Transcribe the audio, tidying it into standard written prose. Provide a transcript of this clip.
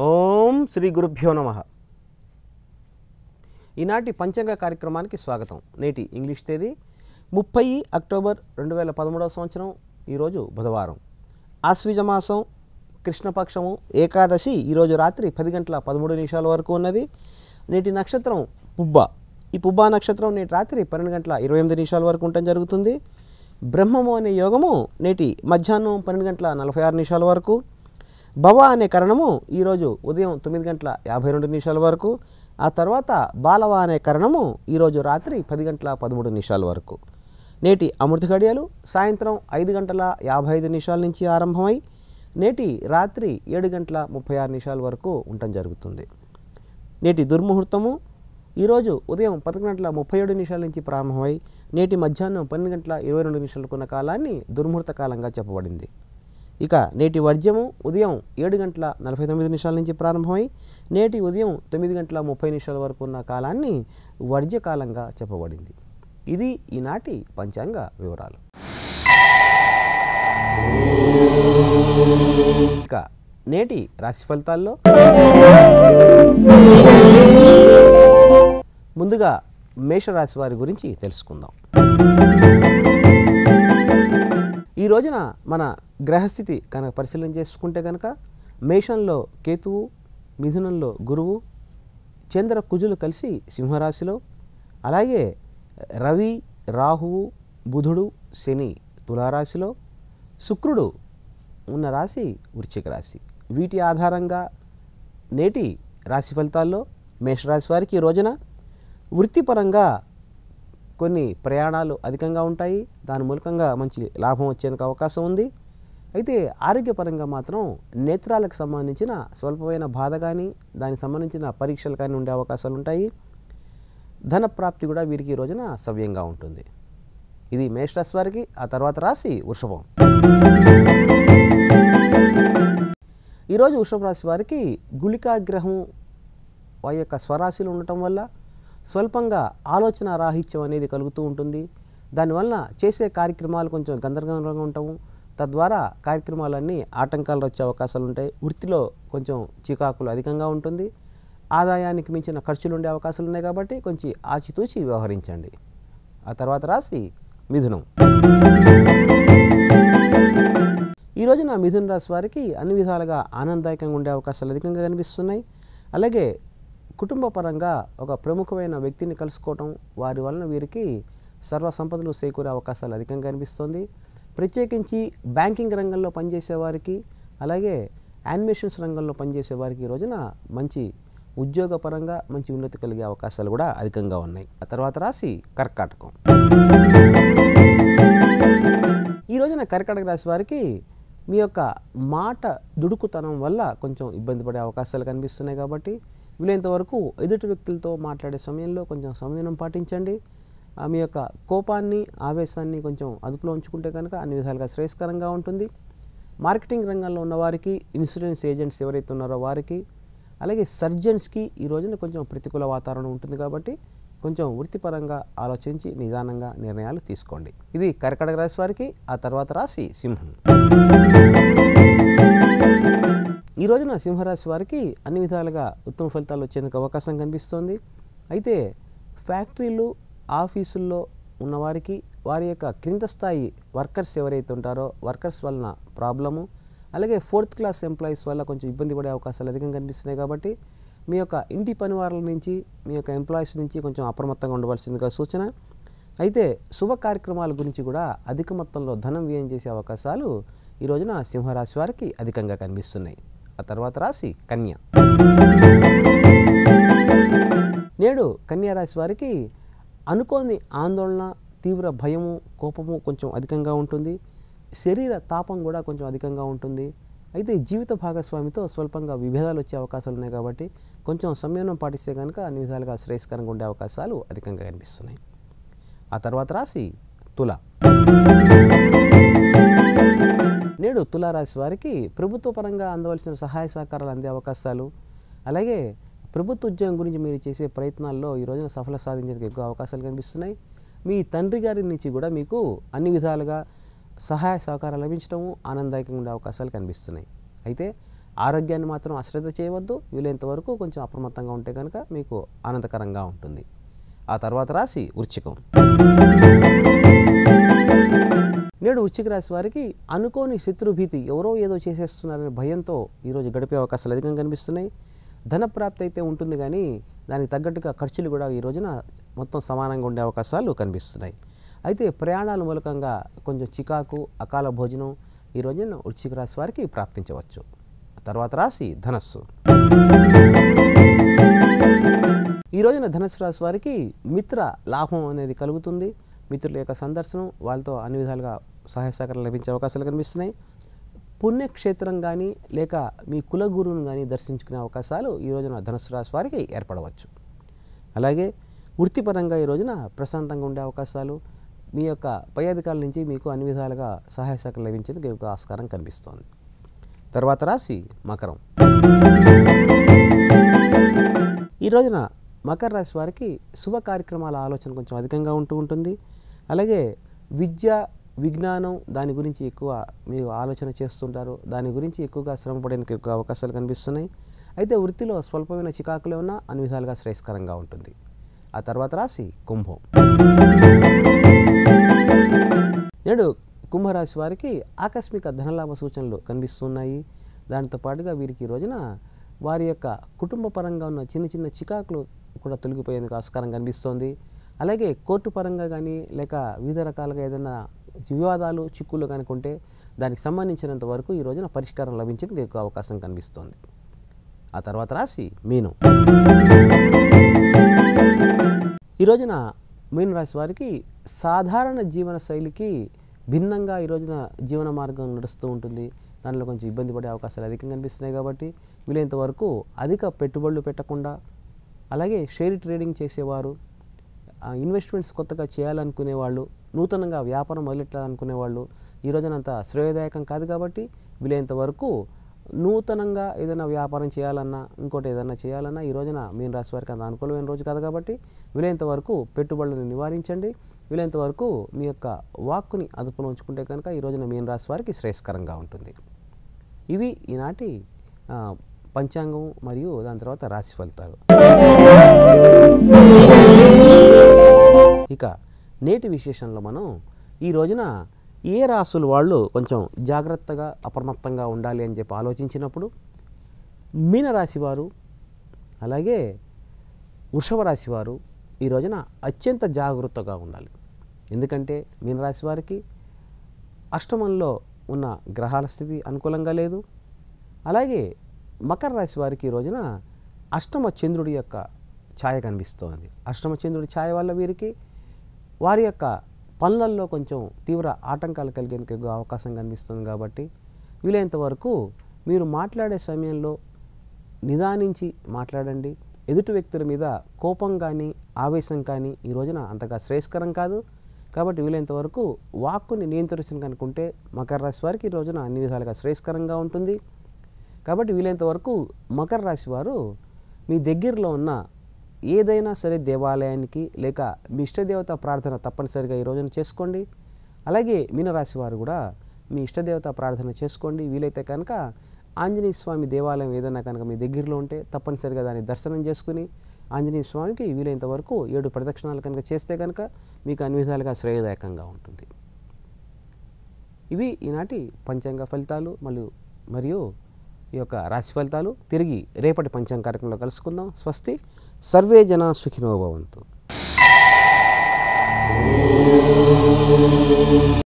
ఓం శ్రీ గురుభ్యో నమః. ఈనాటి పంచాంగ కార్యక్రమానికి స్వాగతం. నేటి ఇంగ్లీష్ తేదీ 30 అక్టోబర్ 2013 సంవత్సరం. ఈరోజు బుధవారం. ఆశ్వీజ మాసం, కృష్ణపక్షము, ఏకాదశి ఈరోజు రాత్రి 10 గంటల 13 నిమిషాల వరకు ఉన్నది. నేటి నక్షత్రం పుబ్బ. ఈ పుబ్బా నక్షత్రం నేటి రాత్రి 12 గంటల 28 నిమిషాల వరకు ఉండటం జరుగుతుంది. బ్రహ్మము అనే యోగము నేటి మధ్యాహ్నం 12 గంటల 46 నిమిషాల వరకు. భవ అనే కరణము ఈరోజు ఉదయం 9 గంటల 52 నిమిషాల వరకు. ఆ తర్వాత బాలవ అనే కరణము ఈరోజు రాత్రి 10 గంటల 13 నిమిషాల వరకు. నేటి అమృత గడియలు సాయంత్రం 5 గంటల 55 నిమిషాల నుంచి ఆరంభమై నేటి రాత్రి 7 గంటల 36 నిమిషాల వరకు ఉండటం జరుగుతుంది. నేటి దుర్ముహూర్తము ఈరోజు ఉదయం 11 గంటల 37 నిమిషాల నుంచి ప్రారంభమై నేటి మధ్యాహ్నం 12 గంటల 22 నిమిషాలకు ఉన్న కాలాన్ని దుర్ముహూర్త కాలంగా చెప్పబడింది. ఇక నేటి వర్జ్యము ఉదయం 7 గంటల 49 నిమిషాల నుంచి ప్రారంభమై నేటి ఉదయం 9 గంటల 30 నిమిషాల వరకు ఉన్న కాలాన్ని వర్జ్యకాలంగా చెప్పబడింది. ఇది ఈనాటి పంచాంగ వివరాలు. ఇక నేటి రాశి ఫలితాల్లో ముందుగా మేషరాశి వారి గురించి తెలుసుకుందాం. ఈ రోజున మన గ్రహస్థితి కనుక పరిశీలన చేసుకుంటే కనుక మేషంలో కేతువు, మిథునంలో గురువు, చంద్ర కుజులు కలిసి సింహరాశిలో, అలాగే రవి, రాహువు, బుధుడు, శని తులారాశిలో, శుక్రుడు ఉన్న రాశి వృశ్చిక రాశి. వీటి ఆధారంగా నేటి రాశి ఫలితాల్లో మేషరాశి వారికి ఈ రోజున వృత్తిపరంగా కొన్ని ప్రయాణాలు అధికంగా ఉంటాయి. దాని మూలకంగా మంచి లాభం వచ్చేందుకు అవకాశం ఉంది. అయితే ఆరోగ్యపరంగా మాత్రం నేత్రాలకు సంబంధించిన స్వల్పమైన బాధ కానీ దానికి సంబంధించిన పరీక్షలు కానీ ఉండే అవకాశాలు ఉంటాయి. ధన ప్రాప్తి కూడా వీరికి ఈ రోజున సవ్యంగా ఉంటుంది. ఇది మేషరాశి వారికి. ఆ తర్వాత రాశి వృషభం. ఈరోజు వృషభ రాశి వారికి గుళికాగ్రహం వారి యొక్క స్వరాశిలో ఉండటం వల్ల స్వల్పంగా ఆలోచన రాహిత్యం అనేది కలుగుతూ ఉంటుంది. దానివల్ల చేసే కార్యక్రమాలు కొంచెం గందరగోళంగా ఉంటాము. తద్వారా కార్యక్రమాలన్నీ ఆటంకాలు వచ్చే అవకాశాలు ఉంటాయి. వృత్తిలో కొంచెం చికాకులు అధికంగా ఉంటుంది. ఆదాయానికి మించిన ఖర్చులు ఉండే అవకాశాలు ఉన్నాయి కాబట్టి కొంచెం ఆచితూచి వ్యవహరించండి. ఆ తర్వాత రాశి మిథునం. ఈ రోజున మిథున రాశి వారికి అన్ని విధాలుగా ఆనందదాయకంగా ఉండే అవకాశాలు అధికంగా కనిపిస్తున్నాయి. అలాగే కుటుంబ పరంగా ఒక ప్రముఖమైన వ్యక్తిని కలుసుకోవటం, వారి వలన వీరికి సర్వ సంపదలు చేకూరే అవకాశాలు అధికంగా కనిపిస్తుంది. ప్రత్యేకించి బ్యాంకింగ్ రంగంలో పనిచేసే వారికి, అలాగే యానిమేషన్స్ రంగంలో పనిచేసే వారికి ఈ రోజున మంచి ఉద్యోగపరంగా మంచి ఉన్నతి కలిగే అవకాశాలు కూడా అధికంగా ఉన్నాయి. ఆ తర్వాత రాశి కర్కాటకం. ఈ రోజున కర్కాటక రాశి వారికి మీ యొక్క మాట దుడుకుతనం వల్ల కొంచెం ఇబ్బంది పడే అవకాశాలు కనిపిస్తున్నాయి. కాబట్టి వీలైనంత వరకు ఎదుటి వ్యక్తులతో మాట్లాడే సమయంలో కొంచెం సంయమనం పాటించండి. మీ యొక్క కోపాన్ని, ఆవేశాన్ని కొంచెం అదుపులో ఉంచుకుంటే కనుక అన్ని విధాలుగా శ్రేయస్కరంగా ఉంటుంది. మార్కెటింగ్ రంగంలో ఉన్న వారికి, ఇన్సూరెన్స్ ఏజెంట్స్ ఎవరైతే ఉన్నారో వారికి, అలాగే సర్జన్స్కి ఈ రోజున కొంచెం ప్రతికూల వాతావరణం ఉంటుంది. కాబట్టి కొంచెం వృత్తిపరంగా ఆలోచించి నిదానంగా నిర్ణయాలు తీసుకోండి. ఇది కర్కాటక రాశి వారికి. ఆ తర్వాత రాశి సింహం. ఈ రోజున సింహరాశి వారికి అన్ని విధాలుగా ఉత్తమ ఫలితాలు వచ్చేందుకు అవకాశం కనిపిస్తోంది. అయితే ఫ్యాక్టరీలు, ఆఫీసుల్లో ఉన్నవారికి వారి యొక్క క్రింద స్థాయి వర్కర్స్ ఎవరైతే ఉంటారో వర్కర్స్ వలన ప్రాబ్లము, అలాగే 4th క్లాస్ ఎంప్లాయీస్ వల్ల కొంచెం ఇబ్బంది పడే అవకాశాలు అధికంగా కనిపిస్తున్నాయి. కాబట్టి మీ యొక్క ఇంటి పనివారుల నుంచి, మీ యొక్క ఎంప్లాయీస్ నుంచి కొంచెం అప్రమత్తంగా ఉండవలసిందిగా సూచన. అయితే శుభ కార్యక్రమాల గురించి కూడా అధిక మొత్తంలో ధనం వ్యయం చేసే అవకాశాలు ఈ రోజున సింహరాశి వారికి అధికంగా కనిపిస్తున్నాయి. ఆ తర్వాత రాశి కన్య. నేడు కన్యా రాశి వారికి అనుకోని ఆందోళన, తీవ్ర భయము, కోపము కొంచెం అధికంగా ఉంటుంది. శరీర తాపం కూడా కొంచెం అధికంగా ఉంటుంది. అయితే జీవిత భాగస్వామితో స్వల్పంగా విభేదాలు వచ్చే అవకాశాలు ఉన్నాయి. కాబట్టి కొంచెం సంయమనం పాటిస్తే కనుక అన్ని విధాలుగా శ్రేయస్కరంగా ఉండే అవకాశాలు అధికంగా కనిపిస్తున్నాయి. ఆ తర్వాత రాశి తుల. నేడు తులారాశి వారికి ప్రభుత్వ పరంగా అందవలసిన సహాయ సహకారాలు అందే అవకాశాలు, అలాగే ప్రభుత్వ ఉద్యోగం గురించి మీరు చేసే ప్రయత్నాల్లో ఈ రోజున సఫలం సాధించేందుకు ఎక్కువ అవకాశాలు కనిపిస్తున్నాయి. మీ తండ్రి గారి నుంచి కూడా మీకు అన్ని విధాలుగా సహాయ సహకారాలు లభించడము ఆనందదాయకంగా ఉండే అవకాశాలు కనిపిస్తున్నాయి. అయితే ఆరోగ్యాన్ని మాత్రం అశ్రద్ధ చేయవద్దు. వీలైనంత వరకు కొంచెం అప్రమత్తంగా ఉంటే కనుక మీకు ఆనందకరంగా ఉంటుంది. ఆ తర్వాత రాశి వృశ్చికం. నేడు వృశ్చిక రాశి వారికి అనుకోని శత్రుభీతి, ఎవరో ఏదో చేసేస్తున్నారనే భయంతో ఈరోజు గడిపే అవకాశాలు అధికంగా కనిపిస్తున్నాయి. ధనప్రాప్తి అయితే ఉంటుంది కానీ దానికి తగ్గట్టుగా ఖర్చులు కూడా ఈ రోజున మొత్తం సమానంగా ఉండే అవకాశాలు కనిపిస్తున్నాయి. అయితే ప్రయాణాల మూలకంగా కొంచెం చికాకు, అకాల భోజనం ఈ రోజున వృశ్చిక రాశి వారికి ప్రాప్తించవచ్చు. తర్వాత రాశి ధనస్సు. ఈ రోజున ధనుసు రాశి వారికి మిత్ర లాభం అనేది కలుగుతుంది. మిత్రుల యొక్క సందర్శనం, వాళ్ళతో అన్ని విధాలుగా సహాయ సహకారాలు లభించే అవకాశాలు కనిపిస్తున్నాయి. పుణ్యక్షేత్రం కానీ లేక మీ కులగురువును కానీ దర్శించుకునే అవకాశాలు ఈ రోజున ధనుసు రాశి వారికి ఏర్పడవచ్చు. అలాగే వృత్తిపరంగా ఈ రోజున ప్రశాంతంగా ఉండే అవకాశాలు, మీ యొక్క పై అధికారుల నుంచి మీకు అన్ని విధాలుగా సహాయ సహకారాలు లభించేందుకు ఒక ఆస్కారం కనిపిస్తోంది. తర్వాత రాశి మకరం. ఈ రోజున మకర రాశి వారికి శుభ కార్యక్రమాల ఆలోచన కొంచెం అధికంగా ఉంటుంది. అలాగే విద్య, విజ్ఞానం దాని గురించి ఎక్కువ మీరు ఆలోచన చేస్తుంటారు. దాని గురించి ఎక్కువగా శ్రమ పడేందుకు ఎక్కువ అవకాశాలు కనిపిస్తున్నాయి. అయితే వృత్తిలో స్వల్పమైన చికాకులు ఉన్నా అన్ని విధాలుగా శ్రేయస్కరంగా ఉంటుంది. ఆ తర్వాత రాశి కుంభం. నేడు కుంభరాశి వారికి ఆకస్మిక ధనలాభ సూచనలు కనిపిస్తున్నాయి. దాంతో పాటుగా వీరికి ఈ రోజున వారి యొక్క కుటుంబ పరంగా ఉన్న చిన్న చిన్న చికాకులు కూడా తొలగిపోయేందుకు ఆస్కారం కనిపిస్తోంది. అలాగే కోర్టు పరంగా కానీ లేక వివిధ రకాలుగా ఏదైనా వివాదాలు, చిక్కులు కనుకుంటే దానికి సంబంధించినంత వరకు ఈ రోజున పరిష్కారం లభించేందుకు ఎక్కువ అవకాశం కనిపిస్తోంది. ఆ తర్వాత రాశి మీనం. ఈ రోజున మీన రాశి వారికి సాధారణ జీవన శైలికి భిన్నంగా ఈ రోజున జీవన మార్గం నడుస్తూ ఉంటుంది. దానిలో కొంచెం ఇబ్బంది పడే అవకాశాలు అధికంగా కనిపిస్తున్నాయి. కాబట్టి వీలైనంత వరకు అధిక పెట్టుబడులు పెట్టకుండా, అలాగే షేర్ ట్రేడింగ్ చేసేవారు, ఇన్వెస్ట్మెంట్స్ కొత్తగా చేయాలనుకునే వాళ్ళు, నూతనంగా వ్యాపారం మొదలెట్టాలనుకునే వాళ్ళు ఈ రోజున అంత శ్రేయదాయకం కాదు. కాబట్టి వీలైనంత వరకు నూతనంగా ఏదైనా వ్యాపారం చేయాలన్నా, ఇంకోటి ఏదైనా చేయాలన్నా ఈ రోజున మీన రాశి వారికి అంత అనుకూలమైన రోజు కాదు. కాబట్టి వీలైనంత వరకు పెట్టుబడులను నివారించండి. వీలైనంత వరకు మీ యొక్క వాక్కుని అదుపులో ఉంచుకుంటే కనుక ఈ రోజున మీన రాశి వారికి శ్రేయస్కరంగా ఉంటుంది. ఇవి ఈనాటి పంచాంగం మరియు దాని తర్వాత రాశి ఫలితాలు. ఇక నేటి విశేషంలో మనం ఈ రోజున ఏ రాశుల వాళ్ళు కొంచెం జాగ్రత్తగా అప్రమత్తంగా ఉండాలి అని చెప్పి ఆలోచించినప్పుడు మీనరాశి వారు, అలాగే వృషభ రాశి వారు ఈ రోజున అత్యంత జాగ్రత్తగా ఉండాలి. ఎందుకంటే మీనరాశి వారికి అష్టమంలో ఉన్న గ్రహాల స్థితి అనుకూలంగా లేదు. అలాగే మకర రాశి వారికి ఈ రోజున అష్టమ చంద్రుడి యొక్క ఛాయ కనిపిస్తోంది. అష్టమ చంద్రుడి ఛాయ వల్ల వీరికి వారి యొక్క పనులలో కొంచెం తీవ్ర ఆటంకాలు కలిగేందుకు అవకాశం కనిపిస్తుంది. కాబట్టి వీలైనంత వరకు మీరు మాట్లాడే సమయంలో నిదానించి మాట్లాడండి. ఎదుటి వ్యక్తుల మీద కోపం కానీ ఆవేశం కానీ ఈ రోజున అంతగా శ్రేయస్కరం కాదు. కాబట్టి వీలైనంత వరకు వాక్కుని నియంత్రించడానికి అనుకుంటే మకర రాశి వారికి ఈ రోజున అన్ని విధాలుగా శ్రేయస్కరంగా ఉంటుంది. కాబట్టి వీలైనంత వరకు మకర రాశి వారు మీ దగ్గరలో ఉన్న ఏదైనా సరే దేవాలయానికి లేక మీ ఇష్టదేవత ప్రార్థన తప్పనిసరిగా ఈ రోజున చేసుకోండి. అలాగే మీనరాశి వారు కూడా మీ ఇష్టదేవత ప్రార్థన చేసుకోండి. వీలైతే కనుక ఆంజనేయ స్వామి దేవాలయం ఏదైనా కనుక మీ దగ్గరలో ఉంటే తప్పనిసరిగా దాన్ని దర్శనం చేసుకుని ఆంజనేయ స్వామికి వీలైనంత వరకు 7 ప్రదక్షిణాలు కనుక చేస్తే కనుక మీకు అన్ని విధాలుగా శ్రేయదాయకంగా ఉంటుంది. ఇవి ఈనాటి పంచాంగ ఫలితాలు మరియు ఈ యొక్క రాశి ఫలితాలు. తిరిగి రేపటి పంచాంగ కార్యక్రమంలో కలుసుకుందాం. స్వస్తి. సర్వే జనా సుఖినో భవంతు.